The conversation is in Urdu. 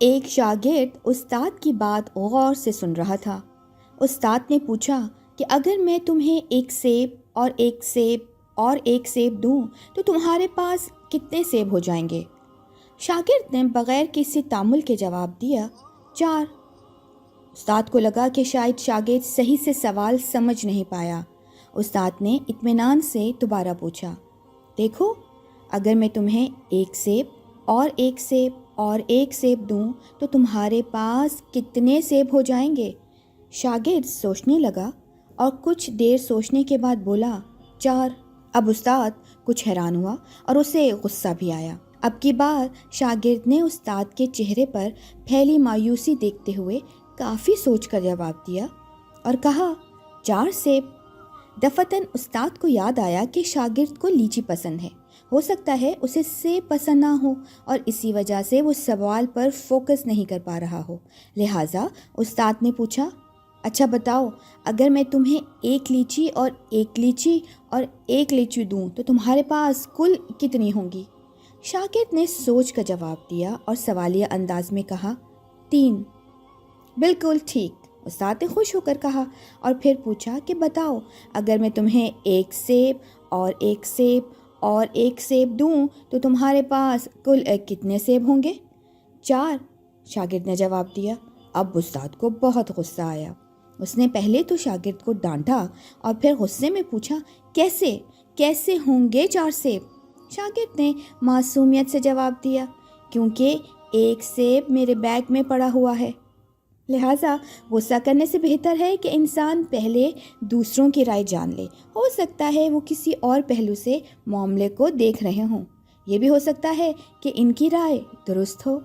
ایک شاگرد استاد کی بات غور سے سن رہا تھا۔ استاد نے پوچھا کہ اگر میں تمہیں ایک سیب اور ایک سیب اور ایک سیب دوں تو تمہارے پاس کتنے سیب ہو جائیں گے؟ شاگرد نے بغیر کسی تعامل کے جواب دیا، 4۔ استاد کو لگا کہ شاید شاگرد صحیح سے سوال سمجھ نہیں پایا۔ استاد نے اطمینان سے دوبارہ پوچھا، دیکھو، اگر میں تمہیں ایک سیب اور ایک سیب اور ایک سیب دوں تو تمہارے پاس کتنے سیب ہو جائیں گے؟ شاگرد سوچنے لگا اور کچھ دیر سوچنے کے بعد بولا، 4۔ اب استاد کچھ حیران ہوا اور اسے غصہ بھی آیا۔ اب کی بار شاگرد نے استاد کے چہرے پر پھیلی مایوسی دیکھتے ہوئے کافی سوچ کر جواب دیا اور کہا، 4 سیب۔ دفعتاً استاد کو یاد آیا کہ شاگرد کو لیچی پسند ہے، ہو سکتا ہے اسے سیب پسند نہ ہو اور اسی وجہ سے وہ سوال پر فوکس نہیں کر پا رہا ہو۔ لہٰذا استاد نے پوچھا، اچھا بتاؤ، اگر میں تمہیں ایک لیچی اور ایک لیچی اور ایک لیچی دوں تو تمہارے پاس کل کتنی ہوں گی؟ شاگرد نے سوچ کر جواب دیا اور سوالیہ انداز میں کہا، 3۔ بالکل ٹھیک، استاد نے خوش ہو کر کہا اور پھر پوچھا کہ بتاؤ، اگر میں تمہیں ایک سیب اور ایک سیب اور ایک سیب دوں تو تمہارے پاس کل کتنے سیب ہوں گے؟ 4، شاگرد نے جواب دیا۔ اب استاد کو بہت غصہ آیا۔ اس نے پہلے تو شاگرد کو ڈانٹا اور پھر غصے میں پوچھا، کیسے ہوں گے 4 سیب؟ شاگرد نے معصومیت سے جواب دیا، کیونکہ ایک سیب میرے بیگ میں پڑا ہوا ہے۔ لہٰذا غصہ کرنے سے بہتر ہے کہ انسان پہلے دوسروں کی رائے جان لے۔ ہو سکتا ہے وہ کسی اور پہلو سے معاملے کو دیکھ رہے ہوں، یہ بھی ہو سکتا ہے کہ ان کی رائے درست ہو۔